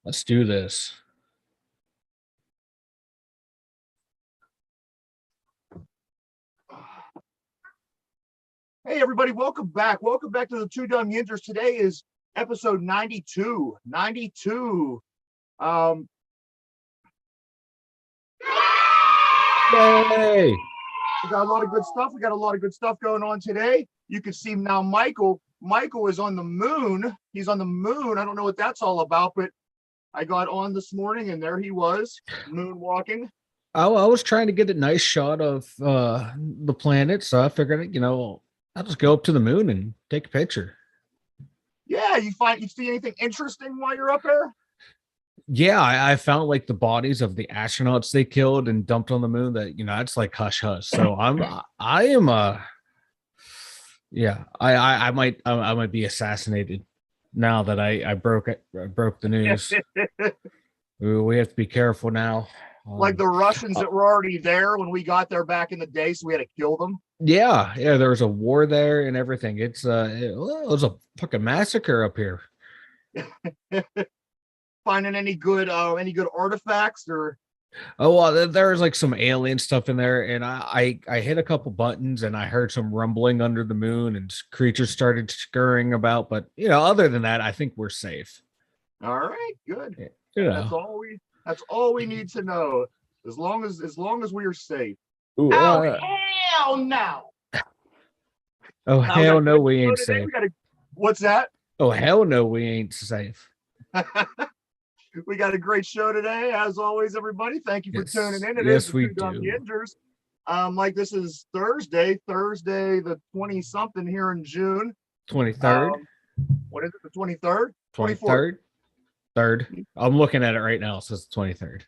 Let's do this. Hey, everybody, welcome back. Welcome back to the Two Dum Yinzers. Today is episode 92. 92. Yay! We got a lot of good stuff. We got a lot of good stuff going on today. You can see now Michael. Michael is on the moon. He's on the moon. I don't know what that's all about, but I got on this morning and there he was, moonwalking. I was trying to get a nice shot of the planet, so I figured, I'll just go up to the moon and take a picture. Yeah, you see anything interesting while you're up there? Yeah, I found like the bodies of the astronauts they killed and dumped on the moon. That it's like hush hush. So I am yeah, I might be assassinated now that I broke it. I broke the news. We have to be careful now. Like the Russians that were already there when we got there back in the day, so we had to kill them. Yeah, there was a war there and everything. It was a fucking massacre up here. Finding any good artifacts or? Oh well, there was like some alien stuff in there, and I hit a couple buttons and I heard some rumbling under the moon and creatures started scurrying about. But other than that, I think we're safe. All right, good. That's all we need to know. As long as we are safe. Ooh, hell no! Oh hell no, we ain't safe. What's that? Oh hell no, we ain't safe. We got a great show today, as always. Everybody, thank you for tuning in. Yes, we do. Dum Yinzers. Like this is Thursday the 20-something here in June. 23rd. What is it? The 23rd? 23rd. Third. I'm looking at it right now. It says 23rd.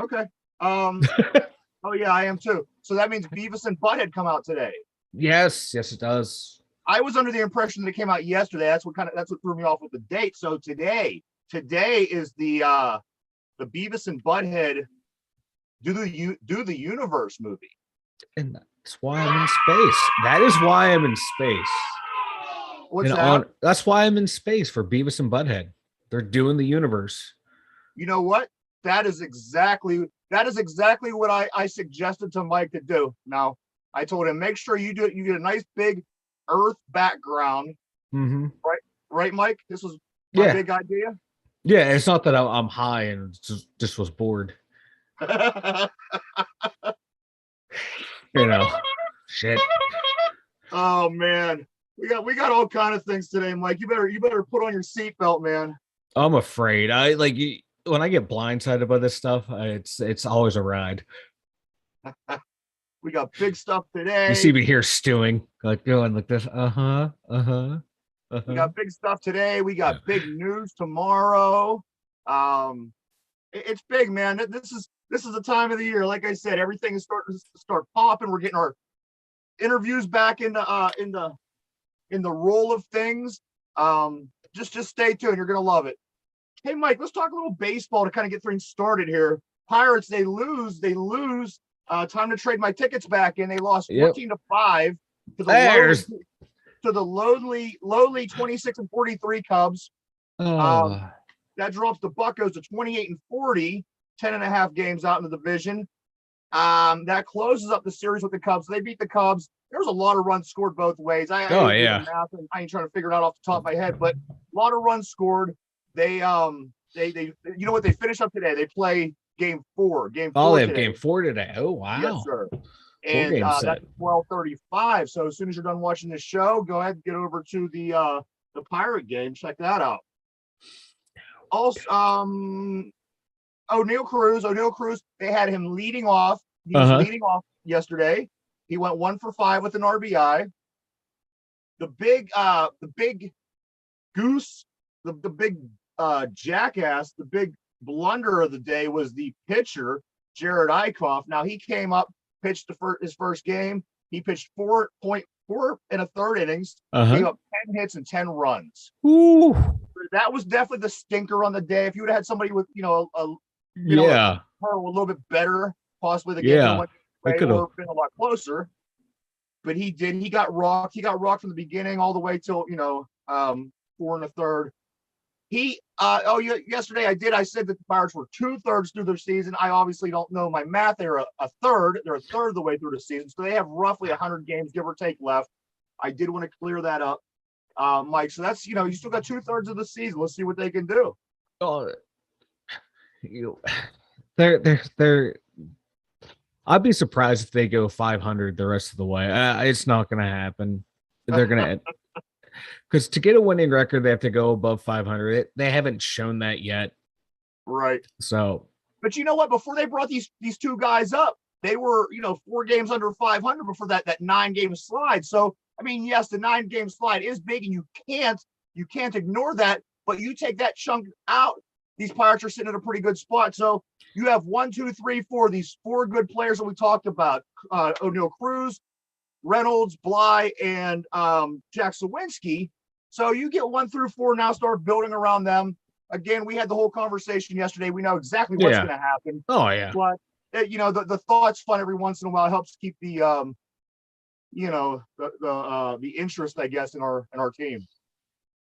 Okay. Oh yeah, I am too. So that means Beavis and Butthead come out today. Yes, it does. I was under the impression that it came out yesterday. That's what threw me off with the date. So today is the Beavis and Butthead do the universe movie. And that's why I'm in space. That is why I'm in space. What's that? That's why I'm in space for Beavis and Butthead. They're doing the universe. You know what? That is exactly what I suggested to Mike to do. Now, I told him, make sure you do it. You get a nice big Earth background. Mm-hmm. Right, Mike? This was my big idea. Yeah, it's not that I'm high and just was bored. Shit. Oh man, we got all kind of things today, Mike. You better put on your seatbelt, man. I'm afraid. When I get blindsided by this stuff, it's always a ride. We got big stuff today. You see me here stewing, like going like this. We got big stuff today. We got big news tomorrow. It's big, man. This is the time of the year. Like I said, everything is starting to start popping. We're getting our interviews back in the roll of things. Just stay tuned. You're gonna love it. Hey, Mike, let's talk a little baseball to kind of get things started here. Pirates, they lose. Time to trade my tickets back in. They lost 14-5 to the lowly 26-43 Cubs. That drops the Buccos to 28-40, 10.5 games out in the division. That closes up the series with the Cubs. They beat the Cubs. There was a lot of runs scored both ways. I ain't trying to figure it out off the top of my head, but a lot of runs scored. They you know what, they finish up today. They play game 4. They have game 4 today. Oh wow. Yes, sir. And that's 12:35. So as soon as you're done watching this show, go ahead and get over to the Pirate game. Check that out. Also, O'Neal Cruz, they had him leading off. He was leading off yesterday. He went 1 for 5 with an RBI. The big goose, the big jackass, the big blunder of the day was the pitcher, Jared Eichhoff. Now he came up, pitched his first game. He pitched 4.4 and a third innings, gave up 10 hits and 10 runs. Ooh. That was definitely the stinker on the day. If you would have had somebody with, a little bit better, possibly the game would have been a lot closer. But he did. He got rocked. He got rocked from the beginning all the way till 4 1/3. Yesterday I said that the Pirates were 2/3 through their season. I obviously don't know my math. They're a third. They're a third of the way through the season. So they have roughly 100 games, give or take, left. I did want to clear that up, Mike. So that's, you still got 2/3 of the season. Let's see what they can do. Oh, they're. I'd be surprised if they go 500 the rest of the way. It's not going to happen. They're going to, because to get a winning record, they have to go above 500. They haven't shown that yet. Right. So, but you know what? Before they brought these two guys up, they were 4 games under 500 before that 9-game slide. So I mean, yes, the 9-game slide is big, and you can't ignore that. But you take that chunk out, these Pirates are sitting at a pretty good spot. So you have 1, 2, 3, 4, these 4 good players that we talked about: O'Neill Cruz, Reynolds, Bly, and Jack Sawinski. So you get 1 through 4 now, start building around them. Again, we had the whole conversation yesterday. We know exactly what's going to happen. Oh yeah. But the thought's fun every once in a while. It helps keep the the interest, I guess, in our team.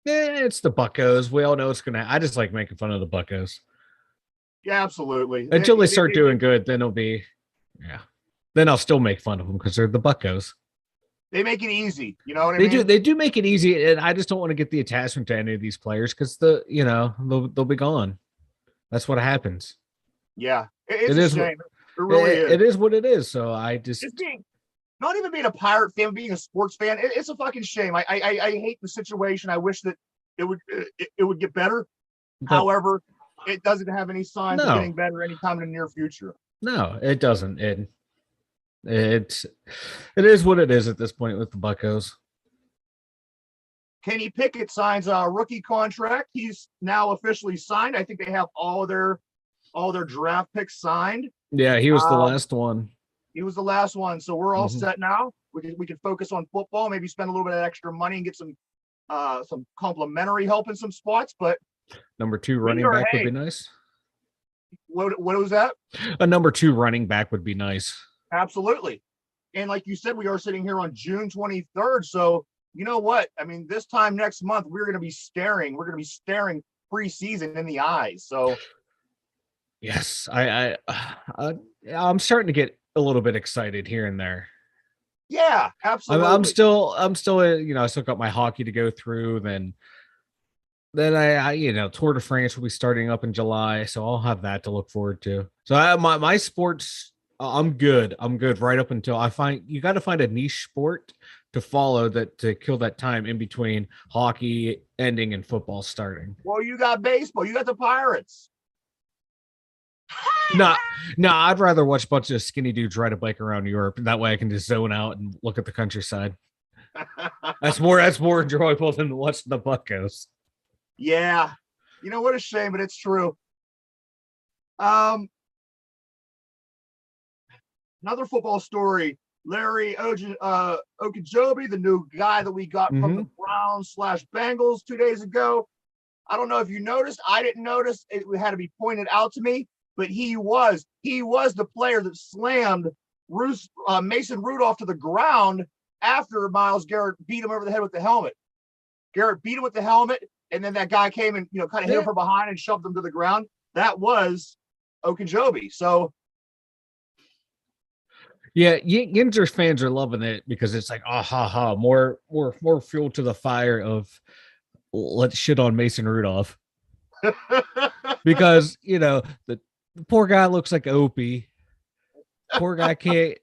Yeah, it's the Buccos. We all know it's gonna. I just like making fun of the Buccos. Yeah, absolutely. Until they start doing good, then it'll be, yeah. Then I'll still make fun of them because they're the Buccos. They make it easy. You know what I mean? They do make it easy, and I just don't want to get the attachment to any of these players because they'll be gone. That's what happens. Yeah, it's a shame. It really is. It is what it is. So I just not even being a Pirate fan, being a sports fan, it's a fucking shame. I hate the situation. I wish that it would get better. However, it doesn't have any signs of getting better anytime in the near future. No, it doesn't. It is what it is at this point with the Buccos. Kenny Pickett signs a rookie contract. He's now officially signed. I think they have all their draft picks signed. Yeah, he was the last one. He was the last one. So we're all set now. We can focus on football, maybe spend a little bit of extra money and get some complimentary help in some spots. But number 2 running back would be nice. What was that? A number 2 running back would be nice. Absolutely. And like you said, we are sitting here on June 23rd. So you know what? I mean, this time next month, we're going to be staring preseason in the eyes. So yes, I'm starting to get a little bit excited here and there. Yeah, absolutely. I'm still, I still got my hockey to go through. Then I Tour de France will be starting up in July, so I'll have that to look forward to. So my sports, I'm good right up until you got to find a niche sport to follow to kill that time in between hockey ending and football starting. Well, you got baseball, you got the Pirates. No, I'd rather watch a bunch of skinny dudes ride a bike around Europe. That way I can just zone out and look at the countryside. That's more enjoyable than watching the Buccos. Yeah. What a shame, but it's true. Another football story. Larry Ogunjobi, the new guy that we got from the Browns/Bengals 2 days ago. I don't know if you noticed. I didn't notice. It had to be pointed out to me. But he was the player that slammed Mason Rudolph to the ground after Myles Garrett beat him over the head with the helmet. Garrett beat him with the helmet, and then that guy came and kind of hit him from behind and shoved him to the ground. That was Ogunjobi. So yeah, Yinzers fans are loving it because it's like, more fuel to the fire of let's shit on Mason Rudolph. Because the poor guy looks like Opie. Poor guy can't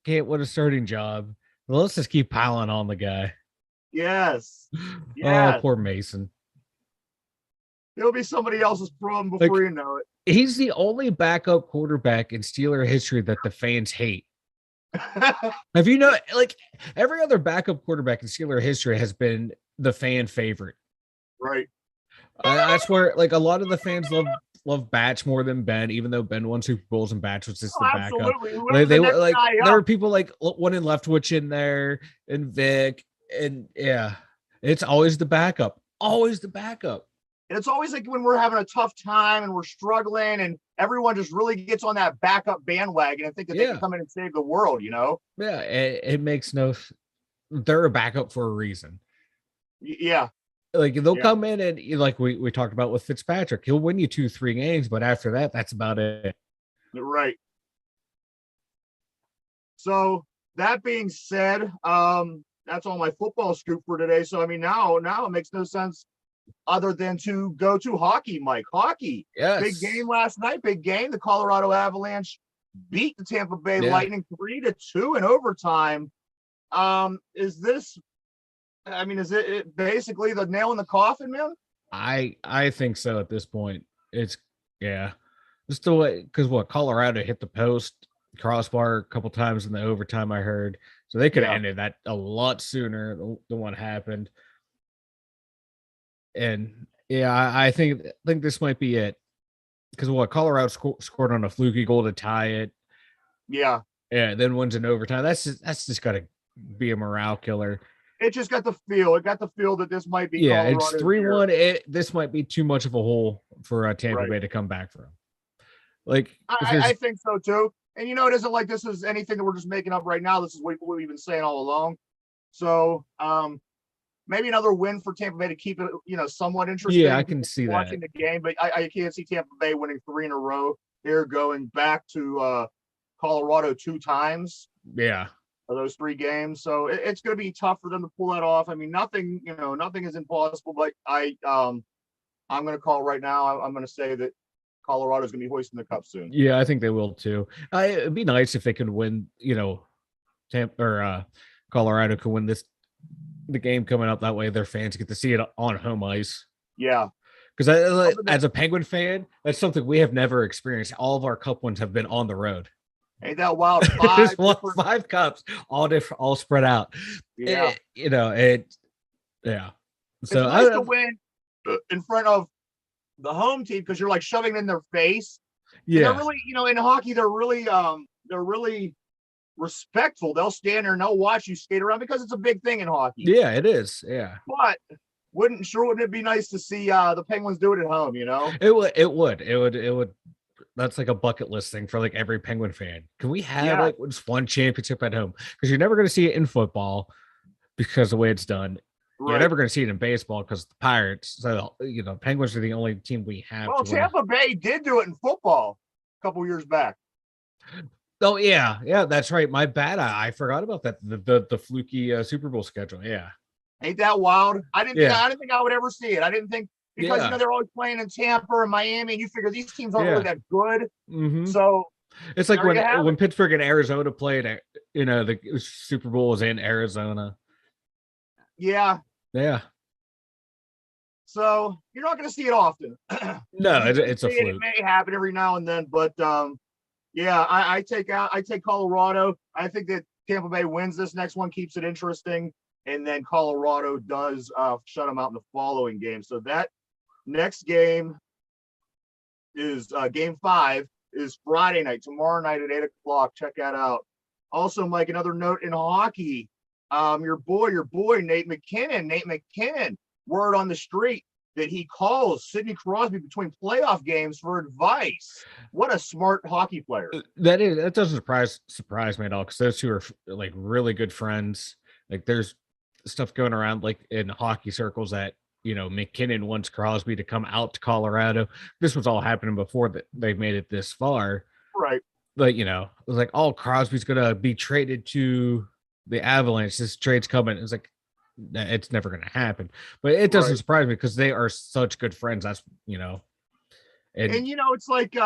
win a starting job. Well, let's just keep piling on the guy. Yes. Oh, poor Mason. He'll be somebody else's problem before you know it. He's the only backup quarterback in Steeler history that the fans hate. Have you every other backup quarterback in Steeler history has been the fan favorite. Right. I swear, a lot of the fans love Batch more than Ben, even though Ben won Super Bowls and Batch was just the backup. There were people one in Leftwich in there and Vic, and yeah, it's always the backup. Always the backup. And it's always like when we're having a tough time and we're struggling and everyone just really gets on that backup bandwagon and think that they can come in and save the world, Yeah, it makes they're a backup for a reason. Yeah. Like they'll Yeah, come in and like we talked about with Fitzpatrick, he'll win you 2-3 games, but after that, that's about it. right. So that being said, that's all my football scoop for today. So I mean, now it makes no sense other than to go to hockey, Mike. Hockey, big Yes. game last night. Big game. The Colorado Avalanche beat the Tampa Bay Yeah. Lightning 3-2 in overtime. Is this? I mean, is it basically the nail in the coffin, man? I think so at this point. It's yeah. Just the way because what Colorado hit the post crossbar a couple times in the overtime, I heard. So they could have Yeah, ended that a lot sooner than what happened. And yeah, I think this might be it. Because what Colorado scored on a fluky goal to tie it. yeah. Yeah, then wins in overtime. That's just gotta be a morale killer. It just got the feel. It got the feel that this might be Yeah, it's Colorado's year. 3-1. This might be too much of a hole for Tampa Right. Bay to come back from. Like, if I there's think so too. And it isn't like this is anything that we're just making up right now. This is what we've been saying all along. So maybe another win for Tampa Bay to keep it, somewhat yeah, interesting. I can People see that. watching the game, but I can't see Tampa Bay winning 3 in a row. They're going back to Colorado 2 times Yeah. of those 3 games. So it's going to be tough for them to pull that off. I mean, nothing is impossible, but I'm going to call right now. I'm going to say that Colorado's going to be hoisting the cup soon. Yeah, I think they will too. It'd be nice if they could win, Tampa or Colorado could win the game coming up. That way their fans get to see it on home ice. Yeah. Because as a Penguin fan, that's something we have never experienced. All of our cup wins have been on the road. Ain't that wild? Just five cups, all different, all spread out. Yeah. Yeah. It's So nice to win in front of the home team because you're like shoving it in their face. And they're yeah, really, in hockey, they're really respectful. They'll stand there and they'll watch you skate around because it's a big thing in hockey. yeah, it is. Yeah, But wouldn't it be nice to see the Penguins do it at home, it would. That's like a bucket list thing for like every Penguin fan. Can we have Yeah, like just one championship at home? Because you're never going to see it in football because the way it's done. You're right. never going to see it in baseball because the Pirates. So Penguins are the only team we have Well, to win. Tampa Bay did do it in football a couple years back. Oh yeah, that's right. My bad. I forgot about that. The fluky Super Bowl schedule. Yeah, Ain't that wild? yeah, I didn't think I would ever see it. I didn't think because yeah, they're always playing in Tampa and Miami, and you figure these teams aren't really yeah. that good. Mm-hmm. So It's like there you have when it. Pittsburgh and Arizona played. The Super Bowl was in Arizona. Yeah. Yeah. So you're not going to see it often. No, You do it's see a it. It fluke. may happen every now and then, but yeah, I take Colorado. I think that Tampa Bay wins this next one, keeps it interesting, and then Colorado does shut them out in the following game. So that next game is game 5 is Friday night, tomorrow night at 8:00. Check that out. Also, Mike, another note in hockey. Your boy, Nate McKinnon, word on the street that he calls Sidney Crosby between playoff games for advice. What a smart hockey player. That doesn't surprise me at all because those two are like really good friends. Like there's stuff going around like in hockey circles that McKinnon wants Crosby to come out to Colorado. This was all happening before that they've made it this far. Right. But it was like, oh, Crosby's gonna be traded to the Avalanche. This trade's coming. It's like it's never gonna happen. But it doesn't Right. surprise me because they are such good friends. That's and And it's like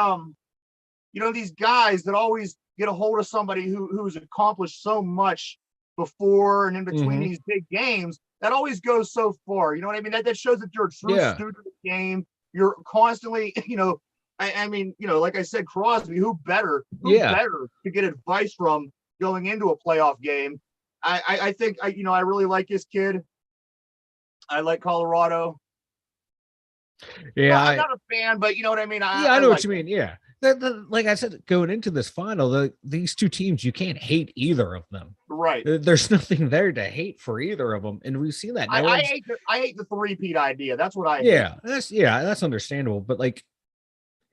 these guys that always get a hold of somebody who's accomplished so much before and in between mhm, these big games, that always goes so far. You know what I mean? That shows that you're a true yeah, student of the game. You're constantly, I mean, like I said, Crosby, who better yeah. to get advice from going into a playoff game? I think I really like this kid. I like Colorado. Yeah, I'm not a fan, but you know what I mean. yeah, I I know what like you him. mean. Yeah. Like I said, going into this final, these two teams, you can't hate either of them. Right. There's nothing there to hate for either of them, and we've seen that. No one's. I hate the three-peat idea. That's what I hate. That's understandable. But like,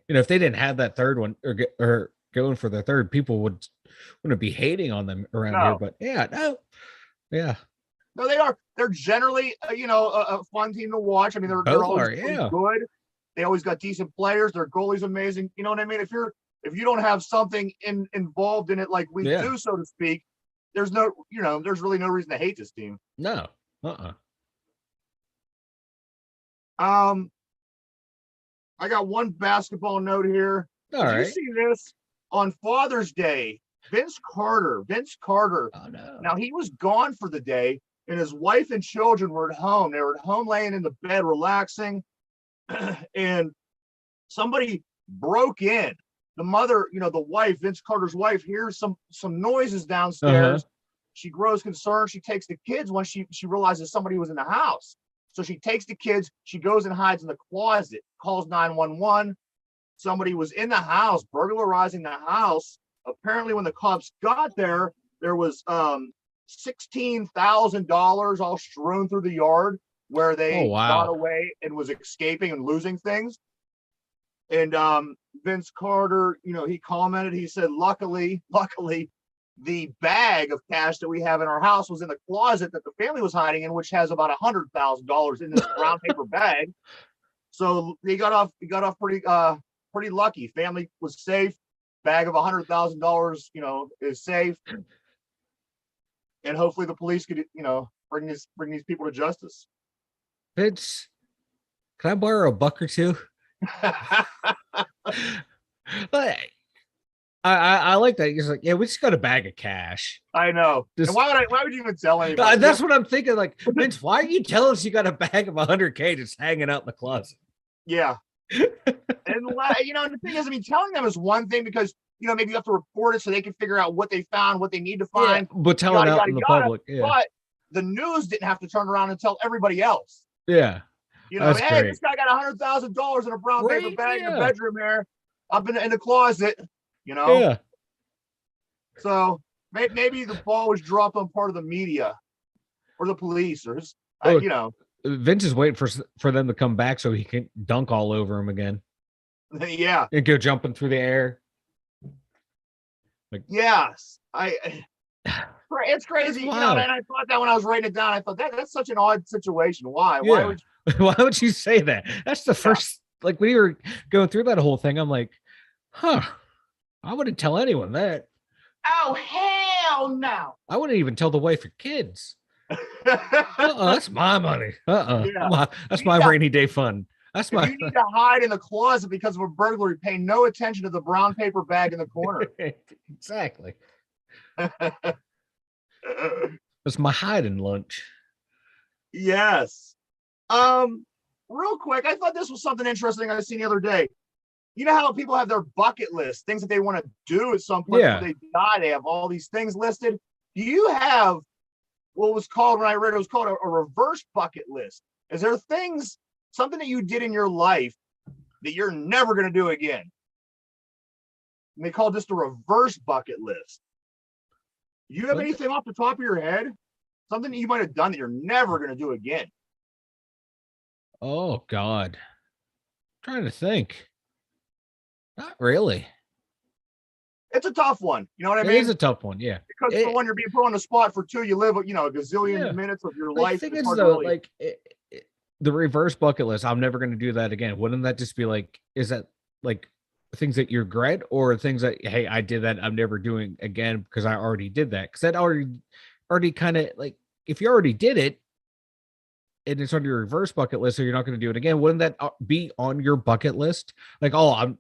if they didn't have that third one or going for the third, people wouldn't be hating on them around here. No, But yeah, no, yeah, No, they are. They're generally, a fun team to watch. I mean, they're Both always are, really yeah. good. They always got decent players. Their goalie's amazing. You know what I mean? If you don't have something involved in it like we Yeah. do, so to speak, there's there's really no reason to hate this team. No. Uh-uh. Um, I got one basketball note here. All Did you right. see this on Father's Day? Vince Carter. Oh no. Now he was gone for the day, and his wife and children were at home. They were at home laying in the bed, relaxing, and somebody broke in. The mother, the wife, Vince Carter's wife, hears some noises downstairs. Uh-huh. She grows concerned. She takes the kids when she realizes somebody was in the house. So she takes the kids. She goes and hides in the closet. Calls 911. Somebody was in the house, burglarizing the house. Apparently, when the cops got there, there was $16,000 all strewn through the yard where Oh they got wow. away and was escaping and losing things. And Vince Carter, he commented, he said, luckily, the bag of cash that we have in our house was in the closet that the family was hiding in, which has about $100,000 in this brown paper bag. So he got off pretty lucky. Family was safe. Bag of $100,000, is safe. And hopefully the police could, bring these people to justice. Vince, can I borrow a buck or two? But I like that. He's like, yeah, we just got a bag of cash. I know. This, and why would you even tell anybody? that's what I'm thinking. Like, Vince, why are you telling us you got a bag of 100K just hanging out in the closet? Yeah. And the thing is, I mean, telling them is one thing because maybe you have to report it so they can figure out what they found, what they need to find. Yeah, but telling out in the public, yeah. But the news didn't have to turn around and tell everybody else. Yeah. Hey, great. This guy got $100,000 in a brown paper bag in the bedroom here, up in the closet. Yeah. So maybe the ball was dropped on part of the media or the police or Vince is waiting for them to come back so he can dunk all over him again. Yeah. And go jumping through the air. Like, yes. It's crazy. And I thought that when I was writing it down, I thought that's such an odd situation. Why? Yeah. Why would you say that? That's the first, like when you were going through that whole thing, I'm like, I wouldn't tell anyone that. Oh, hell no. I wouldn't even tell the wife or kids. That's my money. Yeah. That's my rainy day fund. That's my. You need to hide in the closet because of a burglary. Pay no attention to the brown paper bag in the corner. Exactly. That's my hiding lunch. Yes. Real quick, I thought this was something interesting I seen the other day. You know how people have their bucket list, things that they want to do at some point before they die. They have all these things listed. Do you have what was called, when I read it, was called a reverse bucket list? Is there something that you did in your life that you're never going to do again? And they call this the reverse bucket list. Do you have anything off the top of your head? Something that you might have done that you're never going to do again? Oh, God. I'm trying to think. Not really. It's a tough one. You know what I mean? It is a tough one, yeah. Because for one, you're being put on the spot. For two, you live, a gazillion minutes of your life. The thing is, though, the reverse bucket list, I'm never going to do that again. Wouldn't that just be like, is that like things that you regret or things that, hey, I did that, I'm never doing again because I already did that? Because that already kind of like, if you already did it and it's on your reverse bucket list, so you're not going to do it again, wouldn't that be on your bucket list? Like, oh, I'm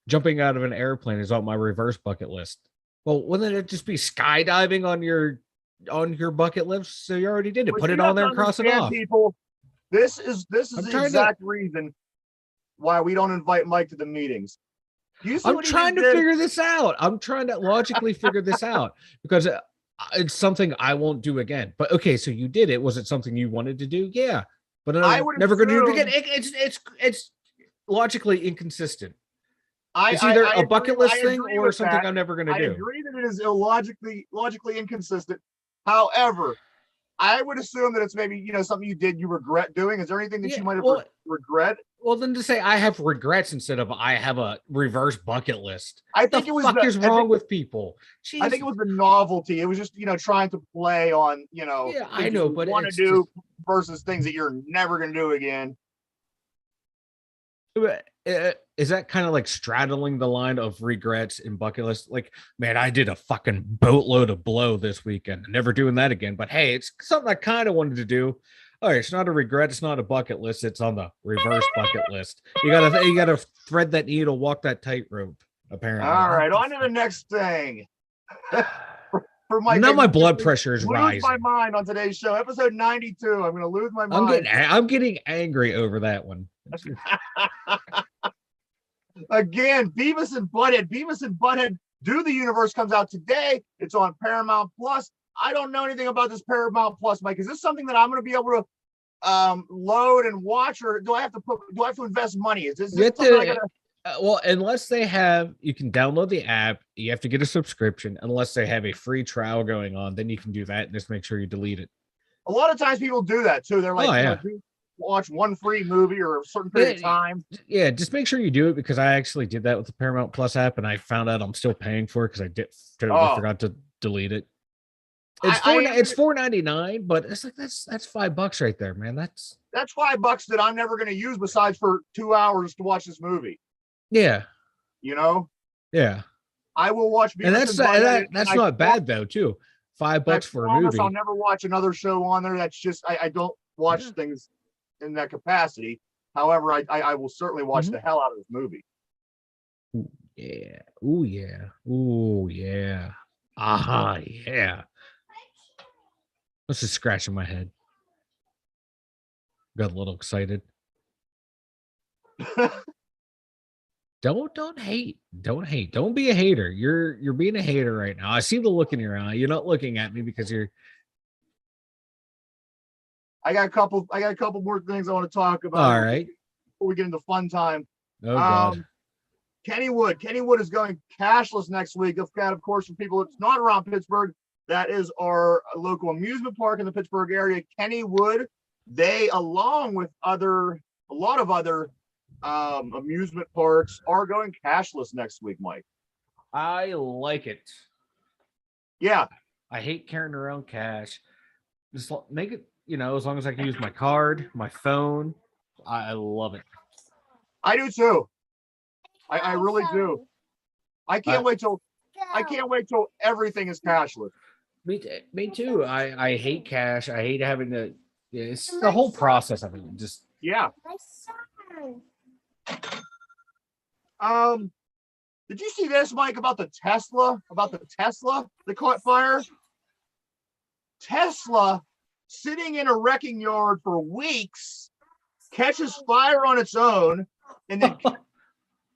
jumping out of an airplane is on my reverse bucket list. Well, wouldn't it just be skydiving on your bucket list? So you already did it. Put it on there and cross it off. People, this is the exact reason why we don't invite Mike to the meetings. I'm trying to figure this out. I'm trying to logically figure this out because it's something I won't do again. But okay, so you did it. Was it something you wanted to do? Yeah, but I'm never going to do it again. It's logically inconsistent. It's either a bucket list thing or something I'm never going to do. I agree that it is logically inconsistent. However, I would assume that it's maybe, something you did you regret doing. Is there anything that Yeah, you might have well, regret? well, then to say I have regrets instead of I have a reverse bucket list. I The think it was fuck the is wrong with people? I think Jeez. it was the novelty. It was just, trying to play on, Yeah, I things that know, you but want to it's just do versus things that you're never going to do again. is that kind of like straddling the line of regrets and bucket list? Like, man, I did a fucking boatload of blow this weekend. Never doing that again. But hey, it's something I kind of wanted to do. All right, it's not a regret. It's not a bucket list. It's on the reverse bucket list. You gotta thread that needle, walk that tightrope. Apparently. All right, on to the next thing. For Mike, Now my blood pressure is lose rising. my mind on today's show, episode 92. I'm going to lose my mind. I'm getting angry over that one. Again, Beavis and Butthead. Beavis and Butthead Do the Universe comes out today. It's on Paramount Plus. I don't know anything about this Paramount Plus, Mike. Is this something that I'm going to be able to load and watch, or do I have to invest money? Is this something I gotta? Well, unless they have, you can download the app. You have to get a subscription. Unless they have a free trial going on, then you can do that and just make sure you delete it. A lot of times people do that too. They're like, watch one free movie or a certain period of time. Yeah, just make sure you do it, because I actually did that with the Paramount Plus app, and I found out I'm still paying for it because I forgot to delete it. It's $4.99, but it's like that's $5 right there, man. That's $5 that I'm never going to use besides for 2 hours to watch this movie. Yeah. Yeah. I will watch. And that's not bad though, too. $5 for a movie. I'll never watch another show on there. That's just I don't watch things in that capacity. However, I will certainly watch the hell out of this movie. Ooh, yeah. Ooh, yeah. Ooh, yeah. Yeah. I was just scratching my head. Got a little excited. Don't hate. Don't be a hater. You're being a hater right now. I see the look in your eye. You're not looking at me because you're. I got a couple more things I want to talk about. All right. Before we get into fun time. Oh God. Kennywood is going cashless next week. Of course, for people that's not around Pittsburgh, that is our local amusement park in the Pittsburgh area. Kennywood. They, along with a lot of other amusement parks, are going cashless next week, Mike. I like it. Yeah. I hate carrying around cash. Just make it, as long as I can use my card, my phone. I love it. I do too. I really do. I can't wait till everything is cashless. Me too. I hate cash. I hate having to. Yeah, it's the whole process of it. Just yeah. Did you see this, Mike, about the Tesla that caught fire? Tesla, sitting in a wrecking yard for weeks, catches fire on its own, and then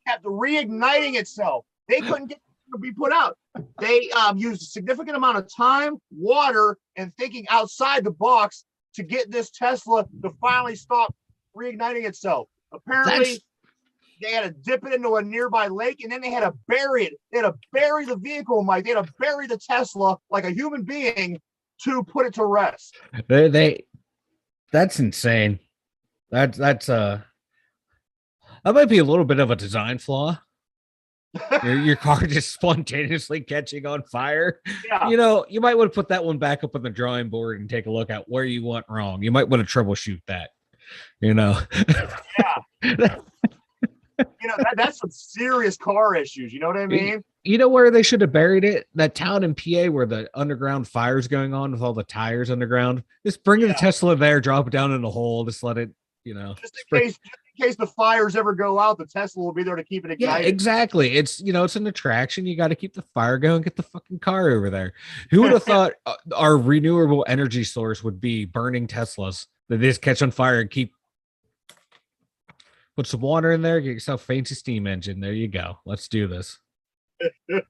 kept reigniting itself. They couldn't get it to be put out. They used a significant amount of time, water, and thinking outside the box to get this Tesla to finally stop reigniting itself. Apparently, they had to dip it into a nearby lake, and then they had to bury it. They had to bury the vehicle, Mike. They had to bury the Tesla like a human being to put it to rest. That's insane. That might be a little bit of a design flaw. Your car just spontaneously catching on fire. Yeah. You might want to put that one back up on the drawing board and take a look at where you went wrong. You might want to troubleshoot that. Yeah. That's some serious car issues. You know what I mean? You know where they should have buried it? That town in PA where the underground fire's going on with all the tires underground. Just bring the Tesla there, drop it down in a hole, just let it, just in case the fires ever go out, the Tesla will be there to keep it ignited. Yeah, exactly. It's it's an attraction. You got to keep the fire going. Get the fucking car over there. Who would have thought our renewable energy source would be burning Teslas that they just catch on fire and put some water in there, get yourself a fancy steam engine. There you go. Let's do this. What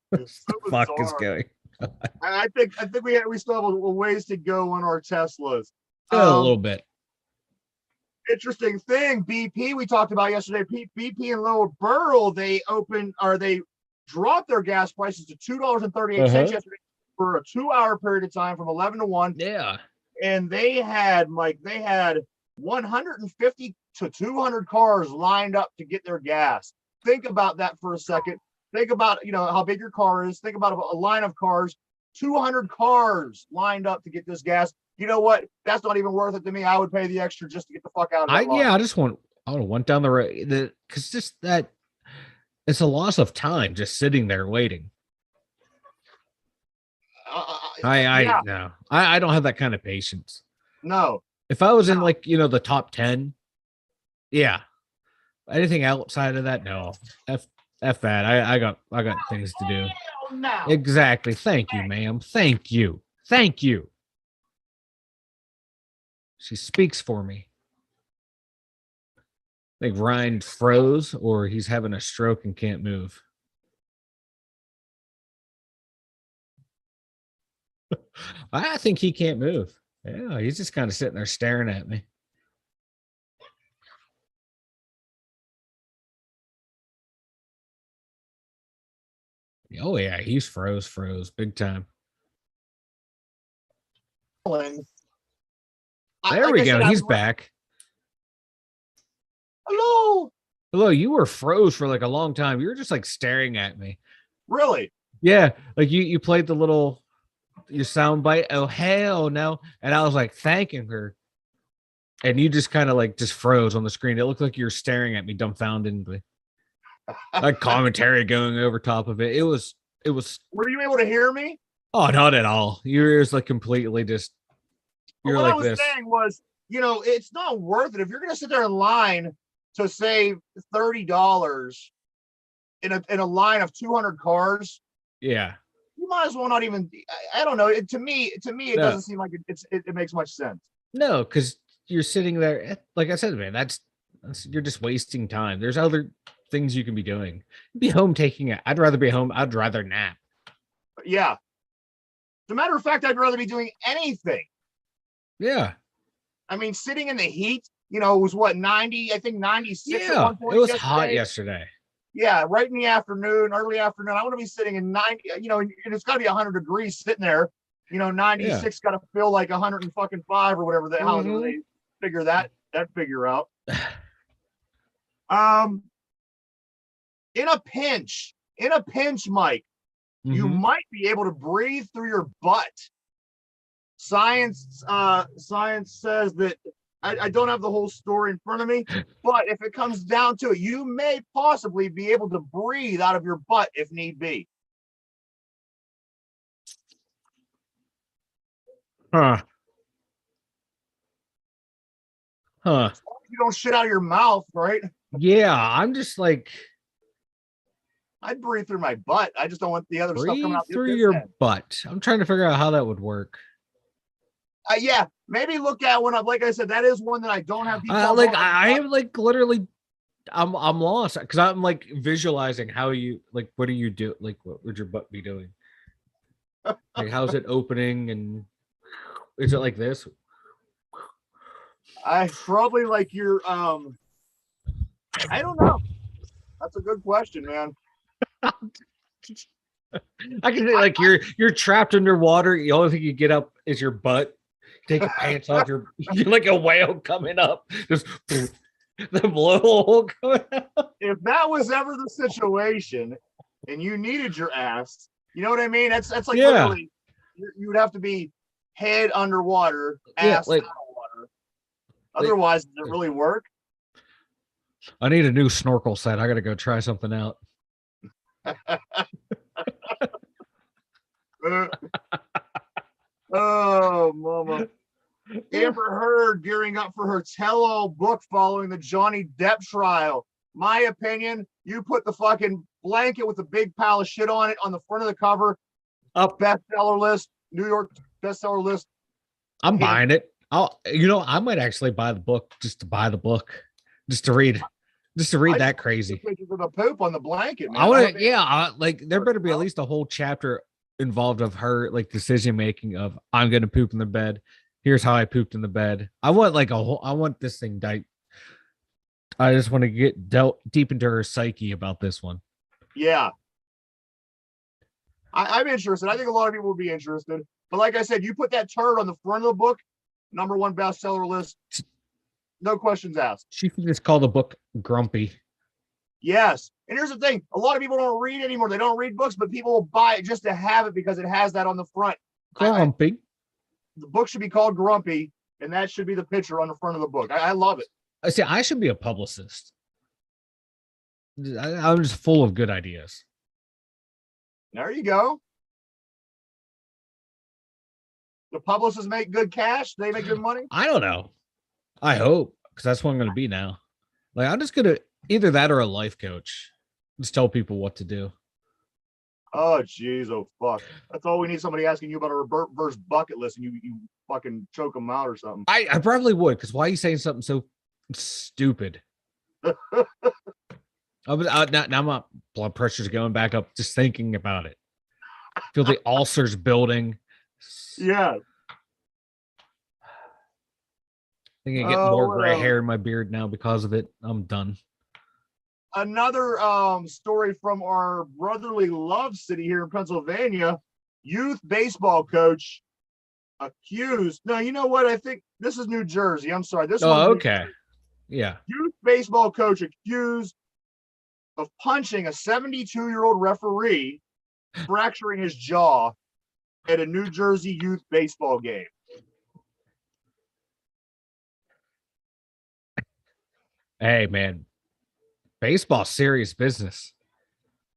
the fuck is going on? I think we still have a ways to go on our Teslas. A little bit. Interesting thing, BP, we talked about yesterday. BP in Lower Borough, they dropped their gas prices to $2.38 yesterday for a 2-hour period of time from 11 to 1. Yeah. and they had 150 to 200 cars lined up to get their gas. Think about that for a second. Think about, how big your car is. Think about a line of cars, 200 cars lined up to get this gas. You know what? That's not even worth it to me. I would pay the extra just to get the fuck out of that line. I would have went down the road because just that it's a loss of time just sitting there waiting. Yeah. No, I don't have that kind of patience. No. If I was in like, the top 10, yeah. Anything outside of that, no. F that. I got things to do. No. Exactly. Thank you, ma'am. Thank you. Thank you. She speaks for me. I think Ryan froze or he's having a stroke and can't move. I think he can't move. Yeah, he's just kind of sitting there staring at me. Oh yeah, he's froze big time. There we go. He's back. Hello. Hello, you were froze for like a long time. You were just like staring at me. Really? Yeah, like you played your sound bite. Oh hell no! And I was like thanking her, and you just kind of like just froze on the screen. It looked like you were staring at me dumbfoundedly. Like commentary going over top of it. It was. Were you able to hear me? Oh, not at all. Your ears like completely just. You're what like I was this. Saying was, it's not worth it if you're going to sit there in line to save $30 in a line of 200 cars. Yeah. You might as well not even. I don't know. To me, it doesn't seem like it makes much sense. No, because you're sitting there. Like I said, man, that's you're just wasting time. There's other things you can be doing. Be home taking it. I'd rather be home. I'd rather nap. Yeah. As a matter of fact, I'd rather be doing anything. Yeah. I mean, sitting in the heat, it was what, 90, I think 96 at one point. It was hot yesterday. Yeah, right in the afternoon, early afternoon. I want to be sitting in 90, and it's got to be 100 degrees sitting there. 96 got to feel like 105 or whatever the hell they figure that figure out. In a pinch, Mike, you might be able to breathe through your butt. Science says that I don't have the whole story in front of me, but if it comes down to it, you may possibly be able to breathe out of your butt if need be. Huh. You don't shit out of your mouth, right? Yeah, I'm just like, I'd breathe through my butt. I just don't want the other stuff coming out through your butt. I'm trying to figure out how that would work. Yeah, maybe look at one up. Like I said, that is one that I don't have. I am like literally, I'm lost because I'm like visualizing how you like. What do you do? Like, what would your butt be doing? Like, how's it opening? And is it like this? I probably like your I don't know. That's a good question, man. I can say like you're trapped underwater. The only thing you get up is your butt. Take your pants off. You're like a whale coming up. Just the blowhole coming out. If that was ever the situation, and you needed your ass, you know what I mean? That's like literally, you would have to be head underwater, ass out of water. Otherwise, does it really work? I need a new snorkel set. I got to go try something out. Oh, mama. Amber Heard gearing up for her tell-all book following the Johnny Depp trial. My opinion, you put the fucking blanket with a big pile of shit on it on the front of the cover. Up bestseller list, New York bestseller list. I'm buying it. I might actually buy the book just to buy the book, just to read that crazy. Pictures of the poop on the blanket. Man. I want to, like there better be at least a whole chapter involved of her like decision making of I'm going to poop in the bed. Here's how I pooped in the bed. I want like I want this thing deep. I just want to get deep into her psyche about this one. Yeah. I'm interested. I think a lot of people would be interested. But like I said, you put that turd on the front of the book, #1 bestseller list. No questions asked. She could just call the book Grumpy. Yes. And here's the thing. A lot of people don't read anymore. They don't read books, but people will buy it just to have it because it has that on the front. Grumpy. The book should be called Grumpy, and that should be the picture on the front of the book. I love it. I see. I should be a publicist. I'm just full of good ideas. There you go. The publicists make good cash. They make good money. I don't know. I hope, because that's what I'm going to be now. Like, I'm just going to either that or a life coach. Just tell people what to do. Oh, jeez. Oh, fuck. That's all we need. Somebody asking you about a reverse bucket list and you fucking choke them out or something. I probably would, because why are you saying something so stupid? Now my blood pressure's going back up just thinking about it. I feel the ulcers building. Yeah. I think I get more gray hair in my beard now because of it. I'm done. Another story from our brotherly love city here in Pennsylvania. Youth baseball coach accused. No, you know what? I think this is New Jersey. I'm sorry. Okay. Yeah. Youth baseball coach accused of punching a 72-year-old referee, fracturing his jaw at a New Jersey youth baseball game. Hey, man. Baseball, serious business.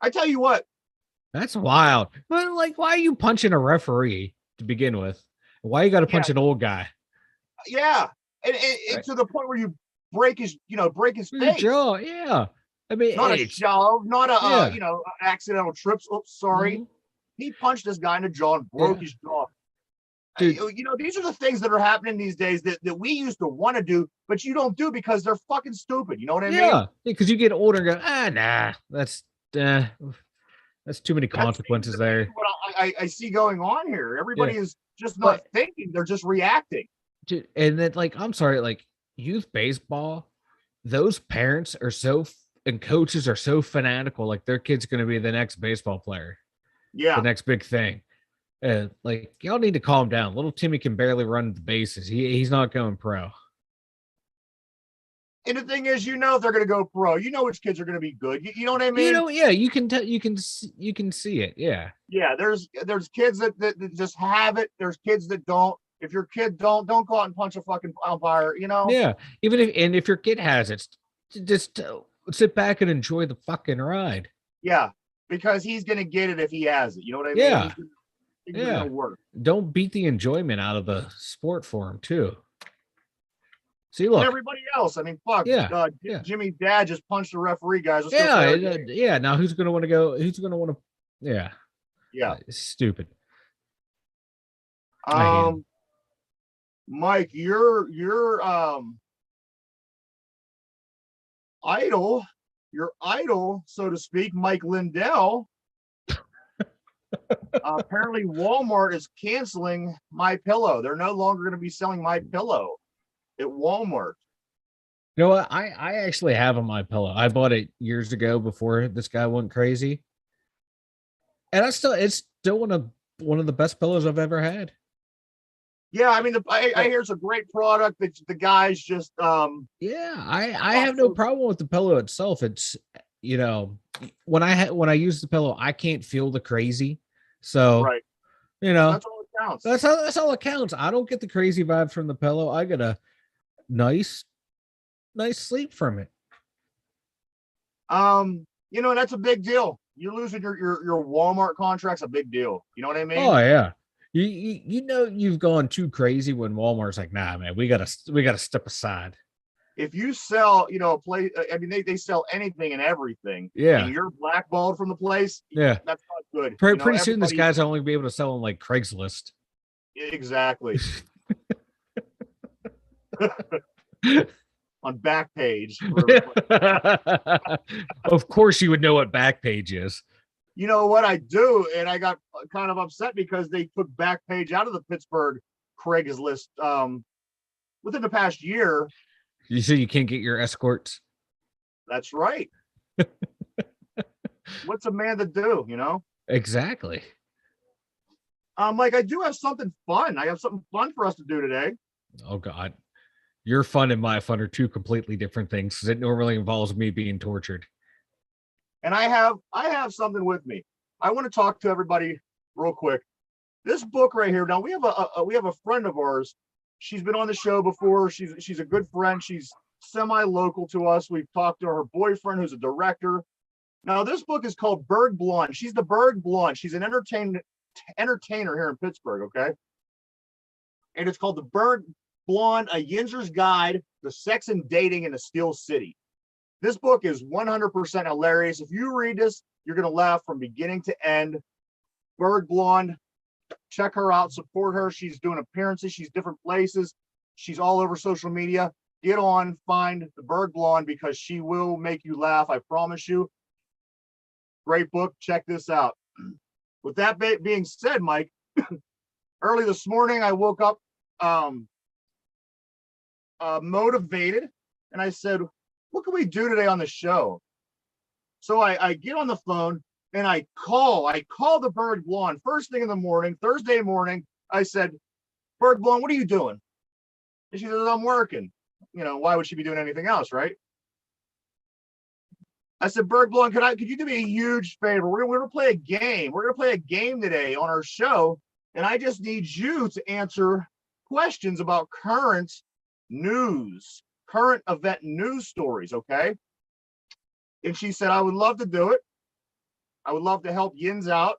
I tell you what. That's wild. But, like, why are you punching a referee to begin with? Why you got to punch an old guy? Yeah. And right. To the point where you break his face. Jaw, yeah. I mean, not a shove, not a accidental trips. Oops, sorry. Mm-hmm. He punched this guy in the jaw and broke his jaw. Dude. These are the things that are happening these days that we used to want to do, but you don't do because they're fucking stupid. You know what I mean? Yeah, because you get older and go, nah, that's too many consequences there. What I see going on here. Everybody is just not thinking; they're just reacting. And then, like, I'm sorry, like youth baseball, those parents are and coaches are so fanatical, like their kid's going to be the next baseball player. Yeah, the next big thing. Like, y'all need to calm down. Little Timmy can barely run the bases. He's not going pro. And the thing is, they're going to go pro. Which kids are going to be good. You know what I mean? Yeah, you can see it. Yeah. Yeah, there's kids that just have it. There's kids that don't. If your kid don't go out and punch a fucking umpire, Yeah. If your kid has it, just sit back and enjoy the fucking ride. Yeah, because he's going to get it if he has it. You know what I mean? Yeah. It's gonna work. Don't beat the enjoyment out of the sport for him too. See, look, and everybody else. I mean, fuck. Jimmy's dad just punched the referee, guys. Yeah. Now who's gonna want to go? Who's gonna want to? Yeah. It's stupid. Mike, your idol, so to speak, Mike Lindell. Apparently Walmart is canceling MyPillow. They're no longer going to be selling MyPillow at Walmart. You know what? I actually have a MyPillow. I bought it years ago before this guy went crazy. And it's still one of the best pillows I've ever had. Yeah, I mean, I hear it's a great product that the guys just I have no problem with the pillow itself. It's when I use the pillow, I can't feel the crazy. So right. That's all it counts. That's all it counts. I don't get the crazy vibe from the pillow. I get a nice sleep from it. And that's a big deal. You're losing your Walmart contract's a big deal. You know what I mean? Oh yeah. You've gone too crazy when Walmart's like, nah, man, we gotta step aside. If you sell, a place, I mean, they sell anything and everything. Yeah. And you're blackballed from the place. Yeah. That's not good. Pretty soon, this guy's only be able to sell on like Craigslist. Exactly. On Backpage. Of course, you would know what Backpage is. You know what I do, and I got kind of upset because they took Backpage out of the Pittsburgh Craigslist within the past year. You say you can't get your escorts? That's right. What's a man to do, Exactly. Mike, I do have something fun. I have something fun for us to do today. Oh God. Your fun and my fun are two completely different things because it normally involves me being tortured. And I have something with me. I want to talk to everybody real quick. This book right here. Now we have a friend of ours. She's been on the show before. She's a good friend. She's semi-local to us. We've talked to her boyfriend, who's a director. Now this book is called Berg Blonde. She's the Berg Blonde. She's an entertainer here in Pittsburgh. Okay, and it's called the Berg Blonde: A Yinzers Guide to Sex and Dating in a Steel City. This book is 100% hilarious. If you read this, you're gonna laugh from beginning to end. Berg Blonde, check her out, support her. She's doing appearances, she's different places, she's all over social media. Get on, find the Berg Blonde because she will make you laugh. I promise you. Great book. Check this out. With that being said, Mike, early this morning, I woke up motivated and I said, what can we do today on the show? So I get on the phone and I call the Berg Blonde first thing in the morning, Thursday morning. I said, Berg Blonde, what are you doing? And she says, I'm working. You know, why would she be doing anything else, right? I said, Berg Blonde, could you do me a huge favor? We're gonna play a game. We're gonna play a game today on our show, and I just need you to answer questions about current news, current event news stories, okay? And she said, I would love to do it. I would love to help Yins out.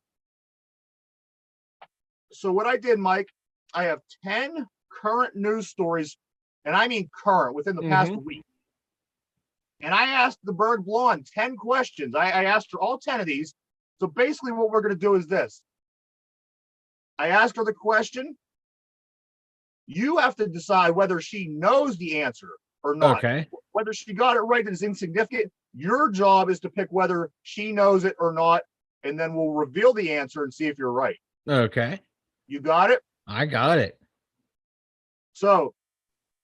So what I did, Mike, I have 10 current news stories, and I mean current, within the past week. And I asked the Berg Blonde 10 questions. I asked her all 10 of these. So basically what we're going to do is this. I asked her the question. You have to decide whether she knows the answer or not. Okay. Whether she got it right is insignificant. Your job is to pick whether she knows it or not, and then we'll reveal the answer and see if you're right. Okay. You got it? I got it. So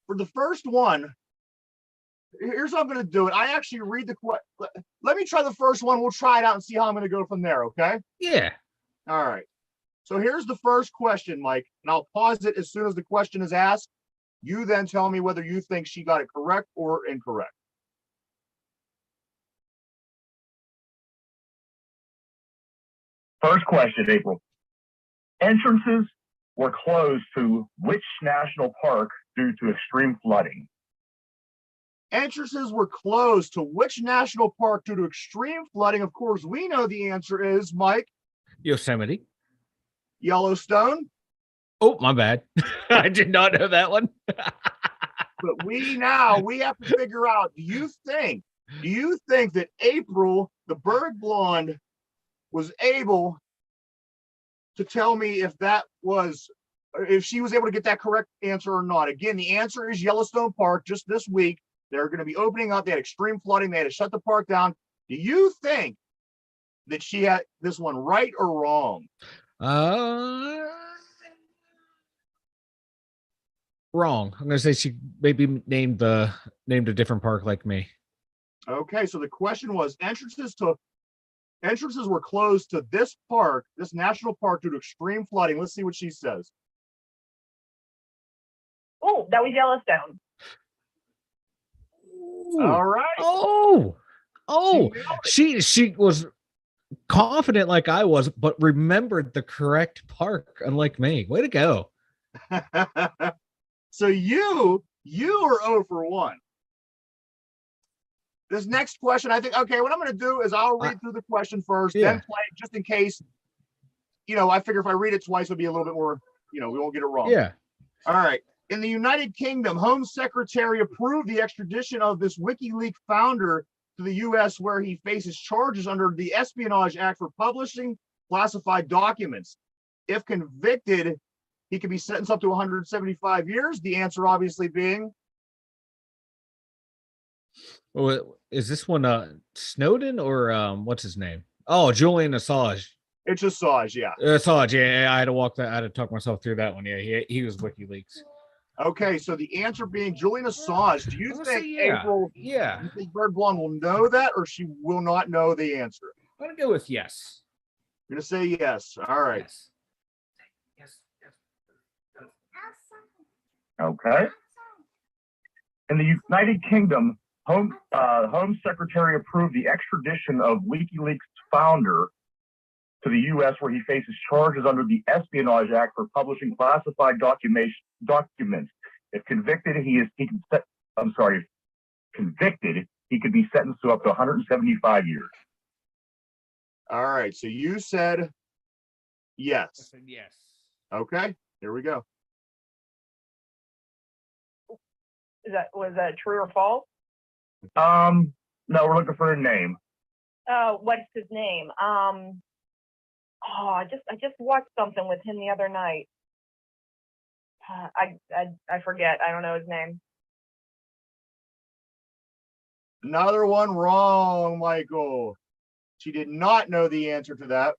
for the first one, here's how I'm going to do it. I actually read the question. Let me try the first one. We'll try it out and see how I'm going to go from there. Okay. Yeah. All right. So here's the first question, Mike, and I'll pause it as soon as the question is asked. You then tell me whether you think she got it correct or incorrect. First question, April. Entrances were closed to which national park due to extreme flooding? Entrances were closed to which national park due to extreme flooding? Of course, we know the answer is, Mike. Yosemite. Yellowstone. Oh, my bad. I did not know that one. But we have to figure out, do you think that April, the Berg Blonde, was able to tell me if she was able to get that correct answer or not? Again, the answer is Yellowstone Park. Just this week, they're going to be opening up. They had extreme flooding. They had to shut the park down. Do you think that she had this one right or wrong? Wrong. I'm gonna say she maybe named a different park like me. Okay, so the question was entrances were closed to this park, this national park, due to extreme flooding. Let's see what she says. Oh, that was Yellowstone. Ooh. All right. She was confident like I was, but remembered the correct park, unlike me. Way to go. So you are 0 for 1. This next question, I think, okay, what I'm going to do is I'll read through the question first, then play it just in case, I figure if I read it twice, it'll be a little bit more, we won't get it wrong. Yeah. All right. In the United Kingdom, Home Secretary approved the extradition of this WikiLeaks founder to the U.S., where he faces charges under the Espionage Act for publishing classified documents. If convicted, he could be sentenced up to 175 years. The answer obviously being. Well, is this one Snowden or what's his name? Oh, Julian Assange. It's Assange, yeah. Assange, yeah. I had to talk myself through that one. Yeah, he was WikiLeaks. Okay, so the answer being Julian Assange. Do you think April? Yeah. You think Berg Blonde will know that, or she will not know the answer? I'm gonna go with yes. You're gonna say yes. All right. Yes. Okay. In the United Kingdom, Home Secretary approved the extradition of WikiLeaks founder to the U.S., where he faces charges under the Espionage Act for publishing classified documents. If convicted, convicted, he could be sentenced to up to 175 years. All right. So you said I yes. said yes. Okay. Here we go. Was that true or false? No, we're looking for a name. What's his name? I just watched something with him the other night. I forget. I don't know his name. Another one wrong, Michael. She did not know the answer to that,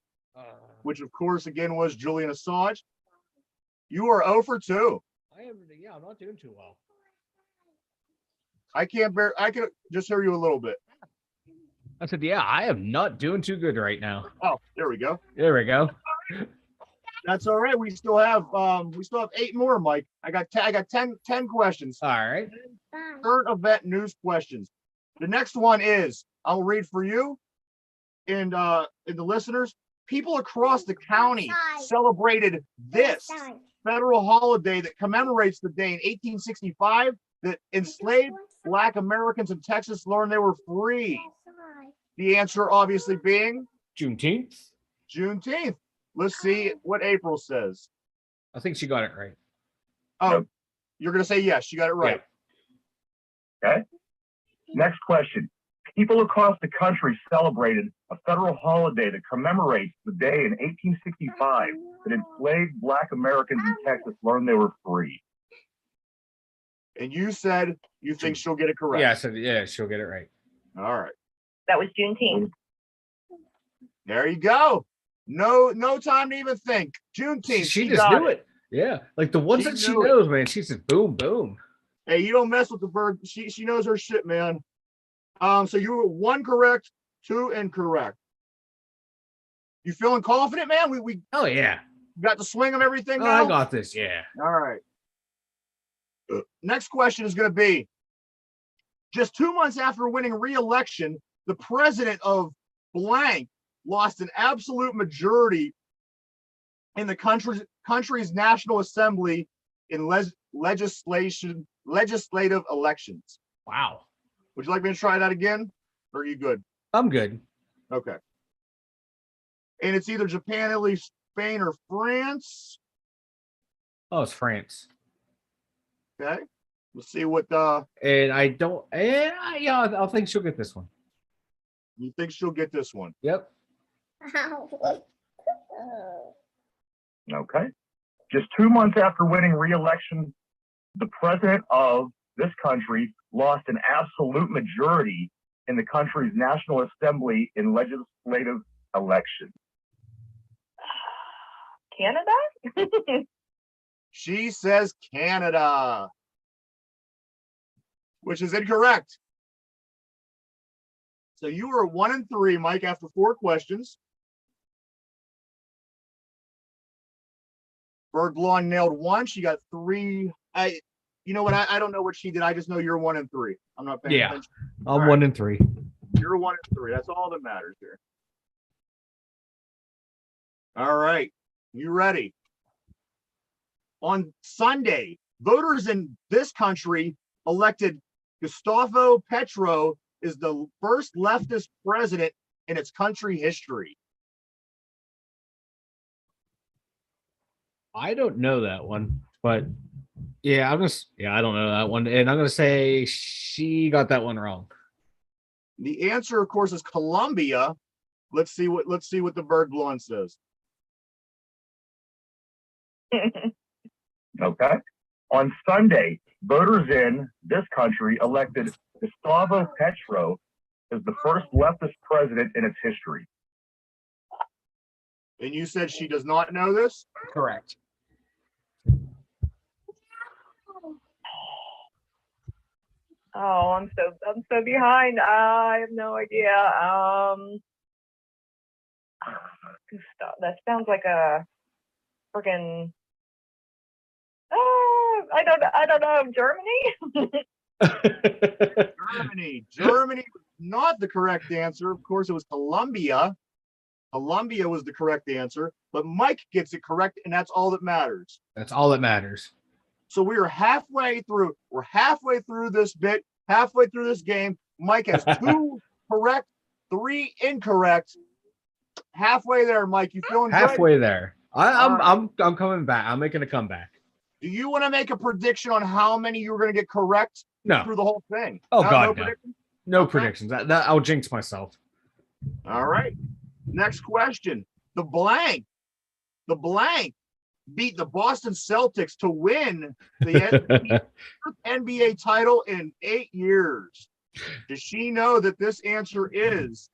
which of course again was Julian Assange. You are 0 for 2. I'm not doing too well. I can just hear you a little bit. I said, yeah, I am not doing too good right now. Oh, there we go. There we go. That's all right. We still have 8 more, Mike. I got 10 questions. All right. Current event news questions. The next one is, I'll read for you and the listeners. People across the county celebrated this federal holiday that commemorates the day in 1865 that enslaved Black Americans in Texas learned they were free. The answer obviously being Juneteenth. Juneteenth. Let's see what April says. I think she got it right. Oh, Nope. You're going to say yes. You got it right. Okay. Next question. People across the country celebrated a federal holiday that commemorates the day in 1865 that enslaved Black Americans in Texas learned they were free. And you said you think she'll get it correct. Yeah, I said, yeah, she'll get it right. All right. That was Juneteenth. There you go. No time to even think. Juneteenth. She just knew it. Yeah. Like the ones that she knows, man. She says boom, boom. Hey, you don't mess with the bird. She knows her shit, man. So you were 1 correct, 2 incorrect. You feeling confident, man? We Oh yeah. got the swing of everything Oh, now? I got this. Yeah. All right. Next question is going to be, just 2 months after winning re-election, the president of blank lost an absolute majority in the country's National Assembly in legislative elections. Wow. Would you like me to try that again? Or are you good? I'm good. Okay. And it's either Japan, Italy, Spain, or France. Oh, it's France. Okay. Let's see what And I don't. Yeah, I think she'll get this one. you think she'll get this one. Yep. Okay. Just 2 months after winning re-election, the president of this country lost an absolute majority in the country's National Assembly in legislative elections. Canada? She says Canada, which is incorrect. So you were 1 and 3, Mike, after 4 questions. Berglund nailed 1. She got 3. You know what? I don't know what she did. I just know you're 1 and 3. I'm not paying attention. I'm 1 and 3. You're 1 and 3. That's all that matters here. All right. You ready? On Sunday, voters in this country elected Gustavo Petro as the first leftist president in its country history. I don't know that one, but yeah, I don't know that one, and I'm gonna say she got that one wrong. The answer, of course, is Colombia. Let's see what the Berglund says. Okay. On Sunday, voters in this country elected Gustavo Petro as the first leftist president in its history. And you said she does not know this? Correct. Oh, I'm so behind. I have no idea. That sounds like a freaking. I don't know. Germany. Germany was not the correct answer. Of course, it was Colombia. Colombia was the correct answer, but Mike gets it correct, and that's all that matters. That's all that matters. So we are halfway through. We're halfway through this bit, halfway through this game. Mike has 2 correct, 3 incorrect. Halfway there, Mike. You feeling Halfway good? there. I'm coming back. I'm making a comeback. Do you want to make a prediction on how many you're going to get correct No. through the whole thing? Oh, God, no. Predictions? No Okay. predictions. That I'll jinx myself. All right. Next question. The blank beat the Boston Celtics to win the NBA title in 8 years. Does she know that this answer is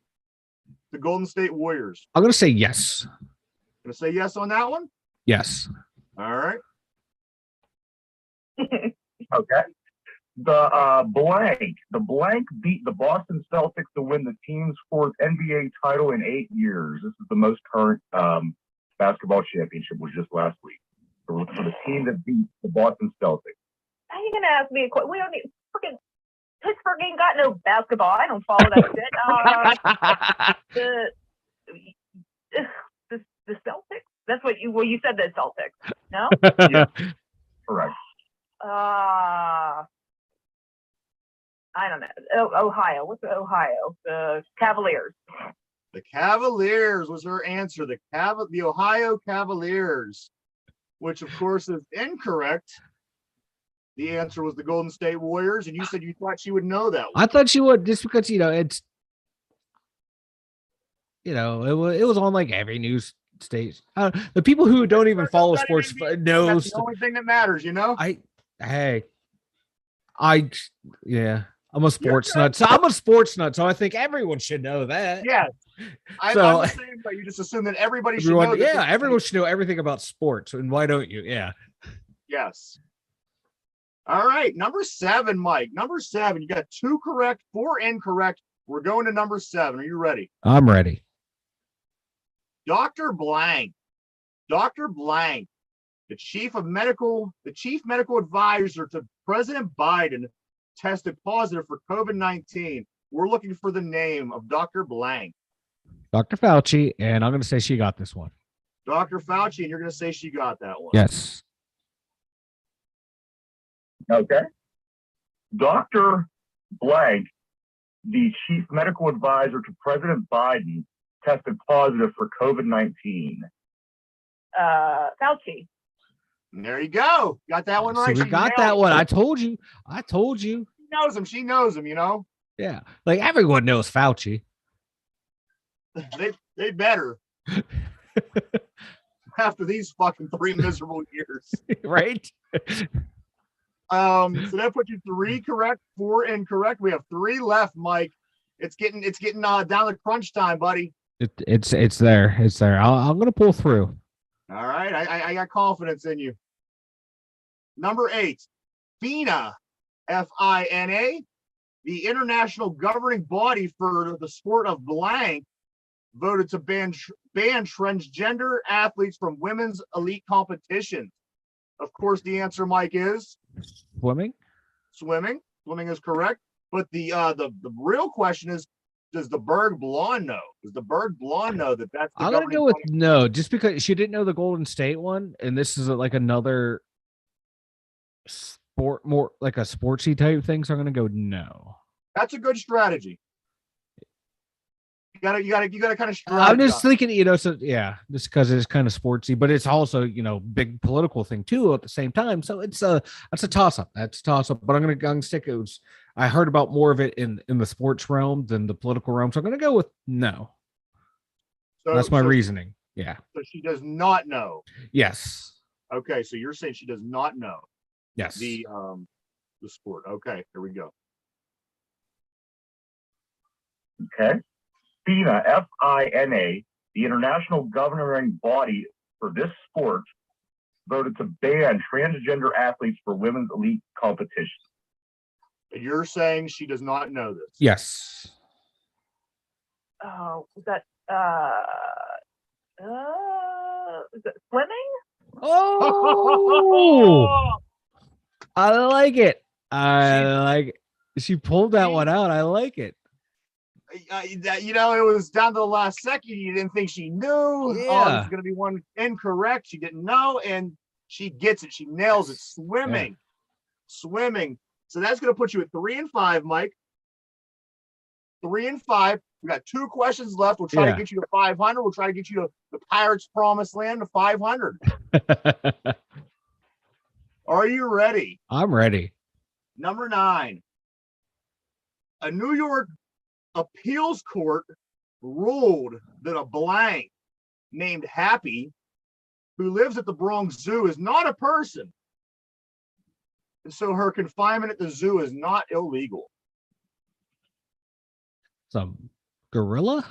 the Golden State Warriors? I'm going to say yes. Gonna say yes on that one? Yes. All right. Okay. The blank beat the Boston Celtics to win the team's 4th NBA title in 8 years. This is the most current basketball championship, was just last week. For the team that beat the Boston Celtics. How are you gonna ask me a question? We don't need freaking Pittsburgh ain't got no basketball. I don't follow that shit. The Celtics. That's what you said. The Celtics. No. Yeah. Correct. I don't know. Ohio. What's the Ohio? The Cavaliers. The Cavaliers was her answer. The Ohio Cavaliers, which of course is incorrect. The answer was the Golden State Warriors, and you said you thought she would know that one. I thought she would, just because it's it was on like every news station. The people who don't even follow sports know. That's the only thing that matters, I'm a sports nut. So I'm a sports nut, so I think everyone should know that. Yes. I'm the same way. You just assume that everybody should know. Yeah, everyone should know everything about sports. And why don't you? Yeah. Yes. All right. Number 7, Mike. Number 7. You got 2 correct, 4 incorrect. We're going to number 7. Are you ready? I'm ready. Dr. Blank, the chief medical advisor to President Biden, tested positive for COVID-19. We're looking for the name of Dr. Blank. Dr. Fauci, and I'm going to say she got this one. Dr. Fauci, and you're going to say she got that one. Yes. Okay. Dr. Blank, the chief medical advisor to President Biden, tested positive for COVID-19. Fauci. There you go. Got that one right. So we got that one. I told you. She knows him. Yeah. Like everyone knows Fauci. They better. After these fucking 3 miserable years. Right? So that puts you 3 correct, 4 incorrect. We have 3 left, Mike. It's getting down to crunch time, buddy. It's there. It's there. I'm gonna pull through. All right. I got confidence in you. Number 8, FINA, FINA, the international governing body for the sport of blank, voted to ban transgender athletes from women's elite competitions. Of course, the answer, Mike, is Swimming. Swimming is correct. But the real question is, does the Berg Blonde know? Does the Berg Blonde know that that's the I'm gonna go with no, just because she didn't know the Golden State one, and this is like another sport, more like a sportsy type thing. So I'm gonna go no. That's a good strategy. You gotta kind of. I'm just thinking, so yeah, just because it's kind of sportsy, but it's also big political thing too at the same time. So that's a toss up. But I'm gonna stick it. I heard about more of it in the sports realm than the political realm, so I'm gonna go with no. So that's my reasoning. Yeah. So she does not know. Yes. Okay, so you're saying she does not know. Yes. The sport. Okay, here we go. Okay. FINA, FINA, the international governing body for this sport, voted to ban transgender athletes for women's elite competition. You're saying she does not know this? Yes. Oh, is that is it swimming? Oh. I like it. She, She pulled that she one out. I like it. that it was down to the last second. You didn't think she knew. Oh, this is Yeah. going to be one incorrect. She didn't know, and she gets it. She nails it. Swimming. So that's going to put you at 3 and 5, Mike. 3 and 5. We got 2 questions left. We'll try to get you to 500. We'll try to get you to the Pirates' promised land to 500. Are you ready? I'm ready. Number 9. A New York appeals court ruled that a blank named Happy, who lives at the Bronx Zoo, is not a person. And so her confinement at the zoo is not illegal. Some gorilla?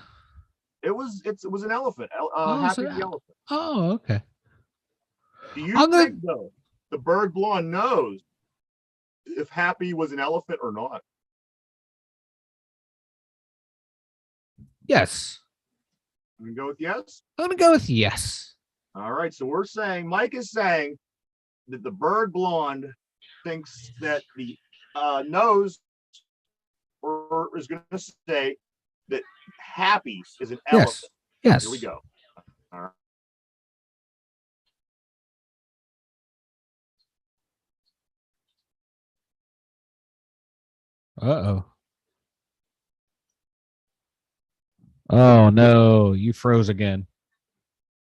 It was an elephant. So Happy the elephant. Oh, okay. Do you think though the bird blonde knows if Happy was an elephant or not? Yes. I'm gonna go with yes. I'm gonna go with yes. All right. So Mike is saying that the bird blonde thinks that the knows or is going to say that Happy is an elephant. Yes. Here we go. All right. Uh-oh. Oh no, you froze again.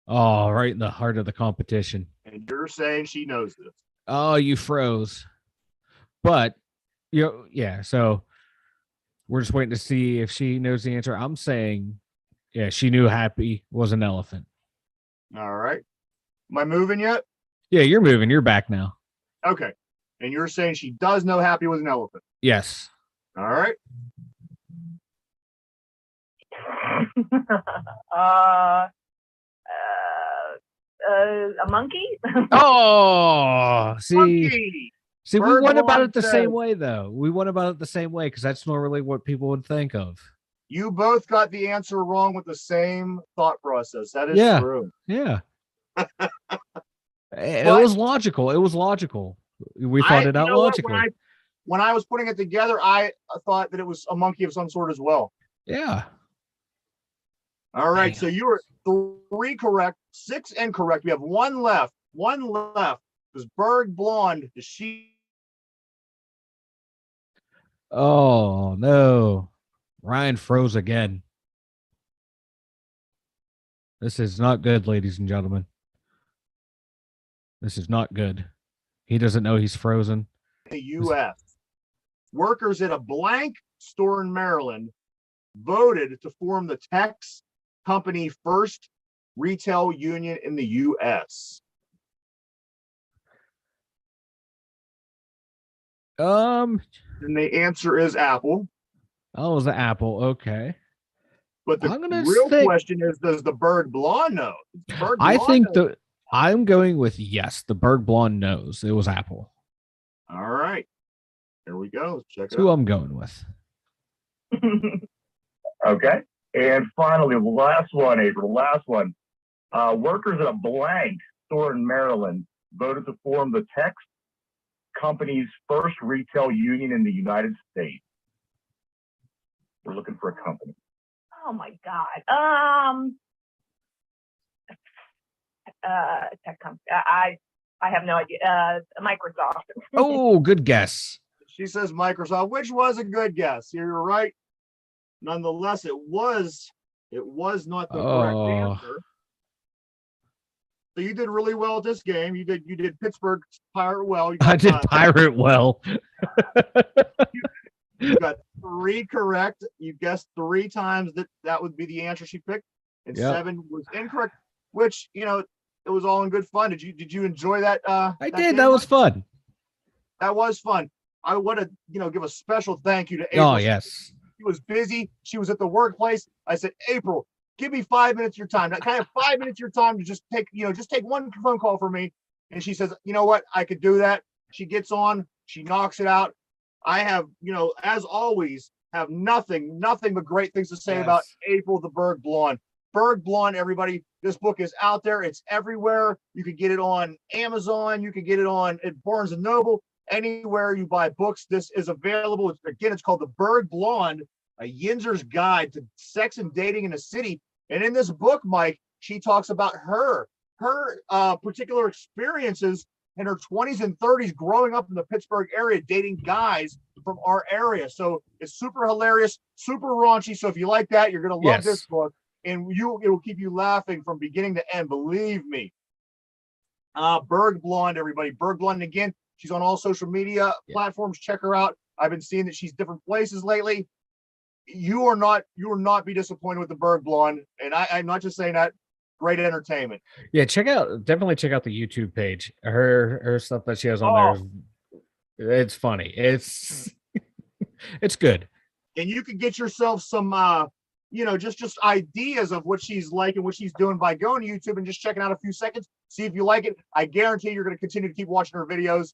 Oh, right in the heart of the competition. And you're saying she knows this. Oh, you froze. But yeah, so we're just waiting to see if she knows the answer. I'm saying, yeah, she knew Happy was an elephant. All right. Am I moving yet? Yeah, you're moving. You're back now. Okay. And you're saying she does know Happy was an elephant. Yes. All right. A monkey? Oh, Monkey. See, we Bird went about blonde it the says- same way, though. We went about it the same way because that's normally what people would think of. You both got the answer wrong with the same thought process. That is Yeah. true. Yeah. It was logical. It was logical. We thought it out logically. When I was putting it together, I thought that it was a monkey of some sort as well. Yeah. All right. Damn. So you were 3 correct, 6 incorrect. We have 1 left. 1 left. Does Bird Blonde, does she? Oh, no. Ryan froze again. This is not good, ladies and gentlemen. This is not good. He doesn't know he's frozen. The U.S. Workers at a blank store in Maryland voted to form the Tex Company first retail union in the U.S. And the answer is Apple. Oh, it was the Apple. Okay. But the real question is, does the Bird Blonde know? I'm going with yes. The Bird Blonde knows it was Apple. All right. Here we go. Let's check it out. Who I'm going with. Okay. And finally, the last one, April, the last one. Workers at a blank store in Maryland voted to form the Tex Company's first retail union in the United States. We're looking for a company. Oh my God. Tech company. I have no idea. Microsoft. Oh, good guess. She says Microsoft, which was a good guess. You're right. Nonetheless, it was not the correct answer. So you did really well at this game. You did Pittsburgh Pirate well. I did Pirate well. You got 3 correct. You guessed 3 times that would be the answer she picked, and 7 was incorrect. Which it was all in good fun. Did you enjoy that? I did. That was fun. That was fun. I want to give a special thank you to April. Oh yes. She was busy. She was at the workplace. I said, April, give me 5 minutes of your time. Can I have 5 minutes of your time to just take 1 phone call for me? And she says, you know what? I could do that. She gets on. She knocks it out. I have, as always, have nothing but great things to say about April the Bird Blonde. Bird Blonde, everybody. This book is out there. It's everywhere. You can get it on Amazon. You can get it at Barnes & Noble. anywhere you buy books. This is available. It's called The Berg Blonde, a Yinzer's Guide to Sex and Dating in a City. And in this book, Mike, she talks about her particular experiences in her 20s and 30s growing up in the Pittsburgh area, dating guys from our area. So it's super hilarious, super raunchy. So if you like that, you're going to love this book, and it will keep you laughing from beginning to end. Believe me. Berg Blonde, everybody. Berg Blonde. Again, she's on all social media platforms. Check her out. I've been seeing that she's different places lately. You will not be disappointed with the Berg Blonde. And I'm not just saying that. Great entertainment. Yeah, definitely check out the YouTube page. Her stuff that she has on there. It's funny. It's good. And you can get yourself some just ideas of what she's like and what she's doing by going to YouTube and just checking out a few seconds. See if you like it. I guarantee you're going to continue to keep watching her videos.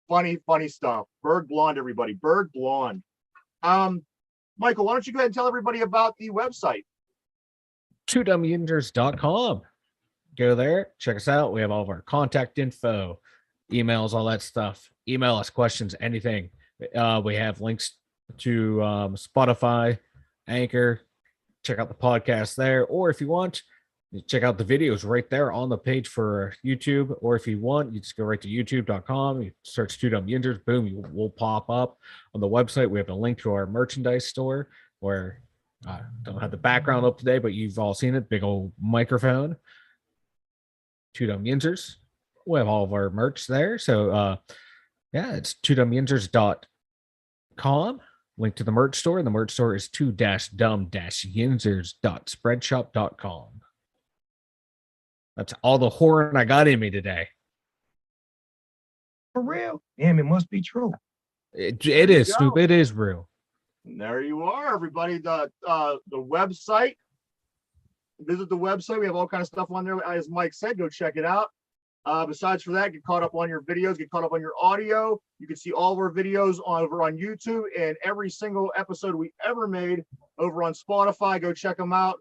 Funny stuff. Berg Blonde, everybody. Berg Blonde. Michael, why don't you go ahead and tell everybody about the website? dumyinzers.com. Go there, check us out. We have all of our contact info, emails, all that stuff. Email us questions, anything. We have links to Spotify, Anchor. Check out the podcast there. Or if you want, you check out the videos right there on the page for YouTube. Or if you want, you just go right to youtube.com. You search Dumb Yinzers. Boom, we'll pop up. On the website, we have a link to our merchandise store where I don't have the background up today, but you've all seen it. Big old microphone. Dumb Yinzers. We have all of our merch there. So, it's dumyinzers.com. Link to the merch store. And the merch store is 2-dumb-yinzers.spreadshop.com. That's all the horn I got in me today. For real? Damn, it must be true. It is, Snoop. It is real. There you are, everybody. The website. Visit the website. We have all kinds of stuff on there. As Mike said, go check it out. Besides for that, get caught up on your videos, get caught up on your audio. You can see all of our videos over on YouTube and every single episode we ever made over on Spotify. Go check them out.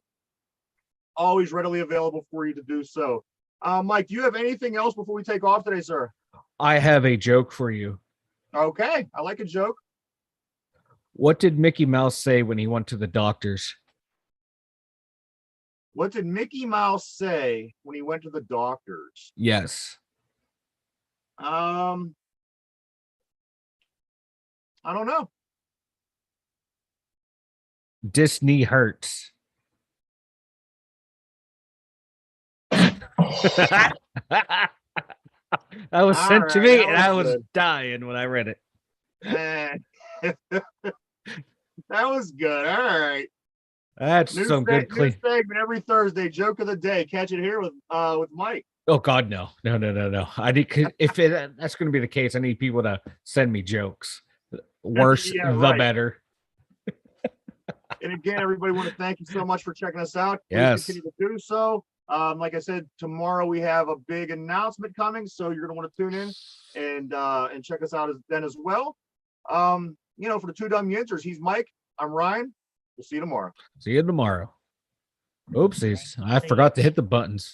Always readily available for you to do so. Mike, do you have anything else before we take off today, sir? I have a joke for you. Okay, I like a joke. What did Mickey Mouse say when he went to the doctors? What did Mickey Mouse say when he went to the doctors? Yes. I don't know. Disney hurts. That was sent to me, and I was dying when I read it. That was good. All right. That's some good new segment every Thursday. Joke of the day. Catch it here with Mike. Oh God, no. I need that's going to be the case. I need people to send me jokes. Worse, the better. And again, everybody, want to thank you so much for checking us out. Please continue to do so. Like I said, tomorrow we have a big announcement coming, so you're going to want to tune in and check us out then as well. For the Two Dumb Yinzers, he's Mike. I'm Ryan. We'll see you tomorrow. See you tomorrow. Oopsies. I forgot to hit the buttons.